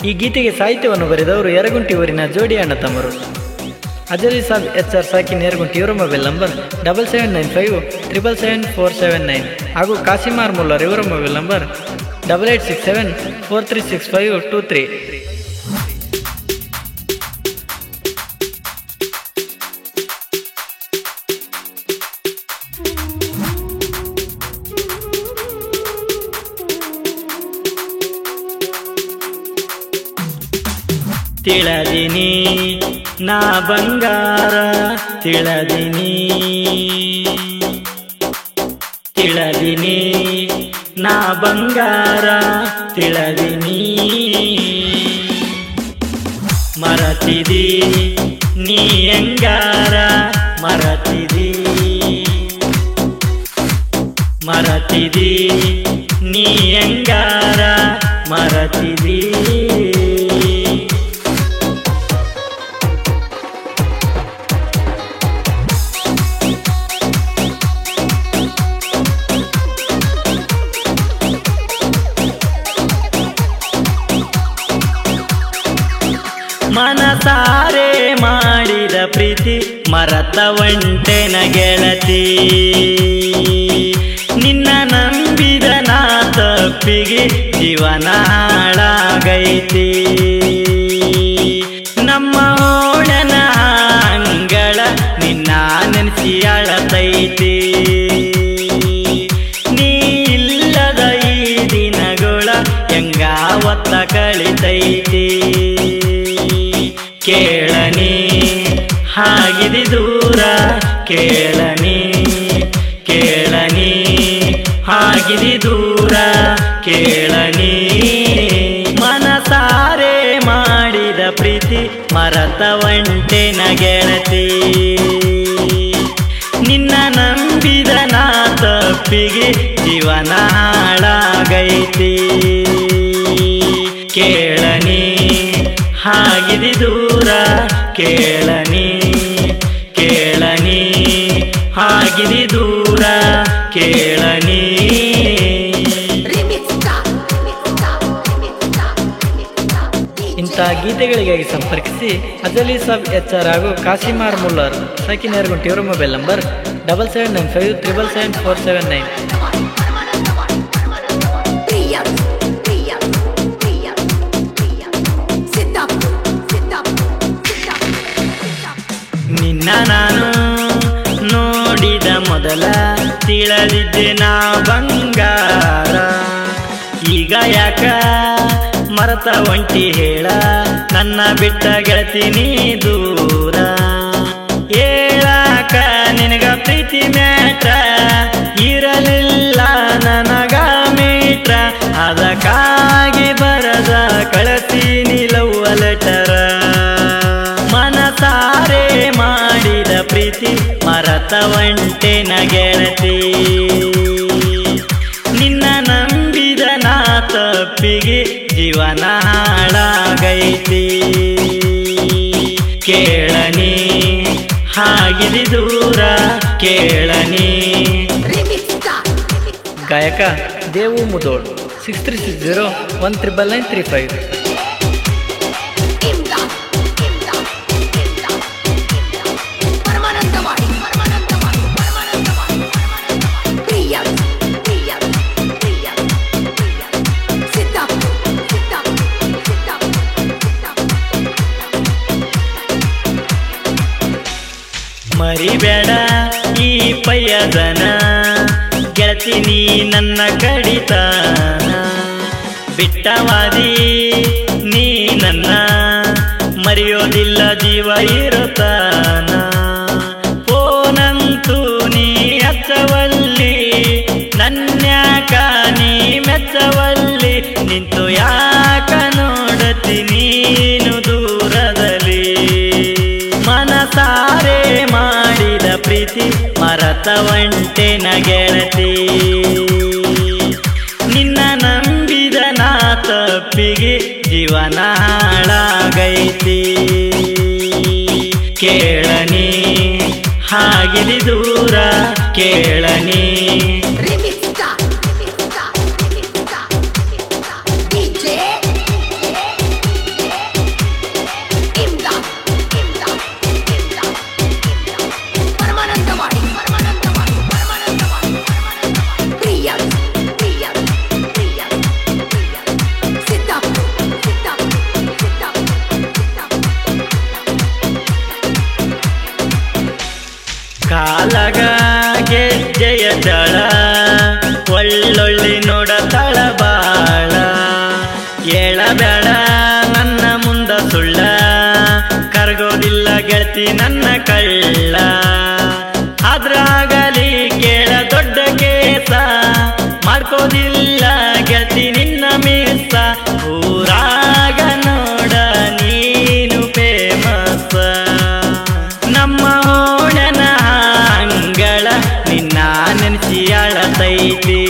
ಈ ಗೀತೆಗೆ ಸಾಹಿತ್ಯವನ್ನು ಬರೆದವರು ಯರಗುಂಟಿ ಊರಿನ ಜೋಡಿ ಅಣ್ಣ ತಮ್ಮರು. Azali Sab HR ಸಾಕಿನ್ ಯರಗುಂಟಿ. ಇವರ ಮೊಬೈಲ್ ನಂಬರ್ 7795777479 ಹಾಗೂ ಕಾಸಿಮಾರ್ ಮುಲ್ಲರ್ ಇವರ ಮೊಬೈಲ್ ನಂಬರ್ 8867436523. ತಿಳದಿನಿ ನಾ ಬಂಗಾರ ತಿಳದಿನಿ, ತಿಳದಿನಿ ನಾ ಬಂಗಾರ ತಿಳದಿನಿ. ಮರತಿದಿ ನೀ ಎಂಗಾರ ಮರತಿದಿ, ಮರತಿದಿ ನೀ ಎಂಗಾರ ಮರತಿದಿ. ಮನಸಾರೆ ಮಾಡಿದ ಪ್ರೀತಿ ಮರತ ಒಂಟೆನ ಗೆಳತಿ, ನಿನ್ನ ನಂಬಿದ ನಾ ತಪ್ಪಿಗೆ ಜೀವನ ಹಾಳಾಗೈತಿ. ನಮ್ಮ ಓಣನ ಅಂಗಳ ನಿನ್ನ ನೆನೆಸಿ ಅಳತೈತಿ. ನೀ ಇಲ್ಲದ ಈ ದಿನಗಳ ಹೆಂಗಾವತ್ತ ಕಳಿತೈತಿ. ಕೇಳನಿ ಹಾಗಿದಿ ದೂರ ಕೇಳನಿ, ಕೇಳನಿ ಹಾಗಿದಿ ದೂರ ಕೇಳನಿ. ಮನಸಾರೆ ಮಾಡಿದ ಪ್ರೀತಿ ಮರತ ಒಂಟೆನ ಗೆಳತಿ, ನಿನ್ನ ನಂಬಿದ ನಾ ತಪ್ಪಿಗೆ ಜೀವನ ಹಾಳಾಗೈತಿ. ಕೇಳನಿ ಹಾಗಿದಿ ದೂರ ಕೇಳನಿ, ಕೇಳನಿ ಹಾಗಿದಿ ದೂರ ಕೇಳನಿ. ಇಂಥ ಗೀತೆಗಳಿಗಾಗಿ ಸಂಪರ್ಕಿಸಿ ಅಜಲಿ ಸಾಬ್ HR ಹಾಗೂ ಕಾಸಿಮಾರ್ ಮುಲ್ಲರ್ ಸಾಕಿನ್ ಯರಗುಂಟಿ. ಇವರ ಮೊಬೈಲ್ ನಂಬರ್ 7795777479. ನಿನ್ನ ನಾನು ನೋಡಿದ ಮೊದಲ ತಿಳದಿದ್ದೆ ನಾ ಬಂಗಾರ, ಈಗ ಯಾಕ ಮರತ ಒಂಟಿ ಹೇಳ ನನ್ನ ಬಿಟ್ಟ ಗೆಳತಿ ನೀ ದೂರ. ಹೇಳಾಕ ನಿನಗ ಪ್ರೀತಿ ಮ್ಯಾಟ್ರ ಇರಲಿಲ್ಲ ನನಗ ಮೀಟ್ರ, ಅದಕ್ಕಾಗಿ ಬರದ ಕಳತೀನಿ ಲವ್ವ ಲೆಟರ. ಮನಸಾರೆ ಮಾಡಿದ ಪ್ರೀತಿ ಮರತ ಒಂಟೆನ ಗೆಳತಿ, ನಿನ್ನ ನಂಬಿದ ನಾ ತಪ್ಪಿಗೆ ಜೀವನ ಹಾಳಾಗೈತಿ. ಕೇಳನಿ ಹಾಗಿದಿ ದೂರ ಕೇಳನಿ. ಗಾಯಕ ದೇವು ಮುದೋಳ್ 6360199935. ಮರಿಬೇಡ ಈ ಪಯ್ಯದನ ಗೆಳತಿ ನೀ ನನ್ನ ಕಡಿತಾನ, ಬಿಟ್ಟವಾದಿ ನೀ ನನ್ನ ಮರೆಯೋದಿಲ್ಲ ಜೀವ ಇರುತ್ತಾನ. ಫೋನಂತೂ ನೀ ಹಚ್ಚವಲ್ಲಿ ನನ್ಯಾಕ ನೀ ಮೆಚ್ಚವಲ್ಲಿ, ನಿಂತು ಯಾಕ ನೋಡತಿ ನೀನು ದೂರದಲ್ಲಿ. ಮನಸಾರೆ ಮಾಡಿದ ಪ್ರೀತಿ ಮರತ ಒಂಟೆನ ಗೆಳತಿ, ನಿನ್ನ ನಂಬಿದ ನಾ ತಪ್ಪಿಗೆ ಜೀವನ ಹಾಳಾಗೈತಿ. ಕೇಳನಿ ಹಾಗಿದಿ ದೂರ ಕೇಳನಿ. ಚಾಳ ಒಳ್ಳೊಳ್ಳಿ ನೋಡತಾಳ ಬಾಳ ಏಳಬೇಡ ನನ್ನ ಮುಂದ ಸುಳ್ಳ ಕರ್ಗೋದಿಲ್ಲ ಗೆಳತಿ ನನ್ನ ಕಳ್ಳ ಆದ್ರಾಗಲಿ ಕೇಳ ದೊಡ್ಡ ಕೇಸ ಮಾಡ್ಕೋದಿಲ್ಲ ಗೆಳತಿ ನಿನ್ನ ಮೀಸ ಊರಾಗ ನೋಡ ನೀನು ಫೇಮಸ್ ನಮ್ಮ ಓಣನ ಅಂಗಳ ನಿನ್ನ ನೆನೆಸಿ ಅಳತೈತಿ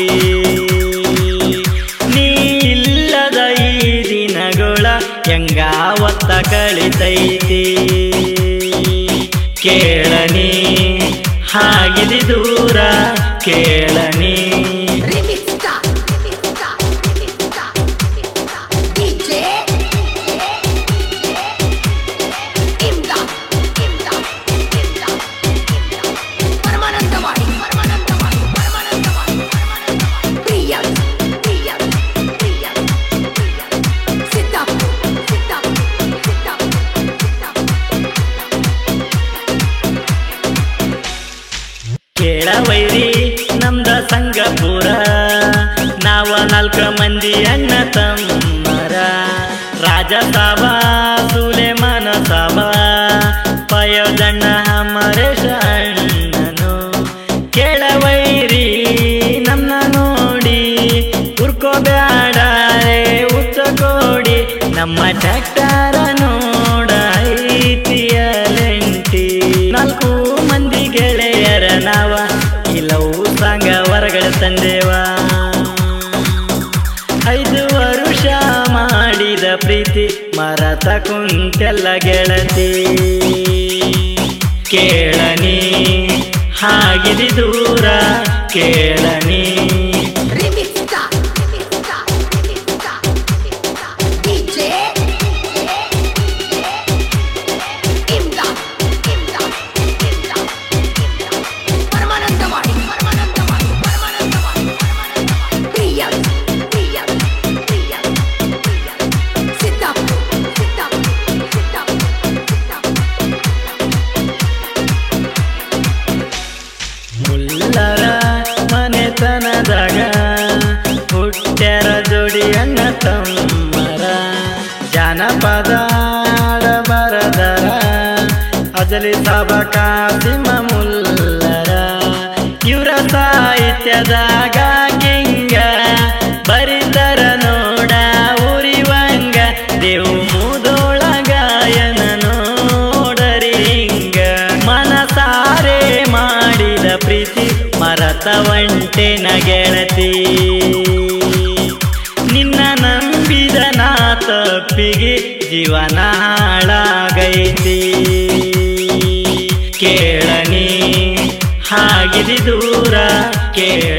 ನೀ ಇಲ್ಲದ ಈ ದಿನಗಳ ಹೆಂಗಾವತ್ತ ಕಳಿತೈತಿ ಕೇಳನಿ ಹಾಗಿದಿ ದೂರ ಕೇಳನಿ ಕೇಳವೈರಿ ನಮ್ದ ಸಂಗಪುರ ನಾವ 4 ಮಂದಿ ಅಣ್ಣ ತಮ್ಮರ ರಾಜ ಸಾಬ ಸುಲೇಮಾನ ಸಾಬ ಪಯೋದಣ್ಣ ಅಮರೇಶ ಅಣ್ಣನು ಕೇಳವೈರಿ ನನ್ನ ನೋಡಿ ಉರ್ಕೋಬ್ಯಾಡ ಉಚ್ಚಕೋಡಿ ನಮ್ಮ ಟ್ಯಾಕ್ಟರ ನೋಡ ಐತಿಯಲೆಂಟಿ 4 ಮಂದಿ ಗೆಳೆಯರ ನಾವ ಇಲವು ಸಂಗ ಹೊರಗಡೆ ತಂದೇವ 5 ವರುಷ ಮಾಡಿದ ಪ್ರೀತಿ ಮರತ ಕುಂತೆಲ್ಲ ಗೆಳತಿ ಕೇಳನಿ ಹಾಗಿದಿ ದೂರ ಕೇಳನಿ ಮುಲ್ಲರ ಮನೆತನದಾಗ ಹುಟ್ಟ್ಯಾರ ಜೋಡಿ ಅಣ್ಣ ತಮ್ಮರ ಜಾನಪದ ಬರದರ ಅಜಲಿ ಸಾಬ ಕಾಸಿಮ ಮುಲ್ಲರ ಇವರ ಸಾಹಿತ್ಯದಾಗ ಕಿಂಗ ಬರಿತರ ನೋಡ ಉರಿವಂಗ ದೇವು ಮುದೋಳ ಗಾಯನ ನೋಡರಿ ಹಿಂಗ ಮನಸಾರೆ ಮಾಡಿದ ಪ್ರೀತಿ ಮರತ ಒಂಟೆನ ಗೆಳತಿ ನಿನ್ನ ನಂಬಿದ ನಾ ತಪ್ಪಿಗೆ ಜೀವನ ಹಾಳಾಗೈತಿ ಕೇಳನಿ ಹಾಗಿದಿ ದೂರ ಕೇಳ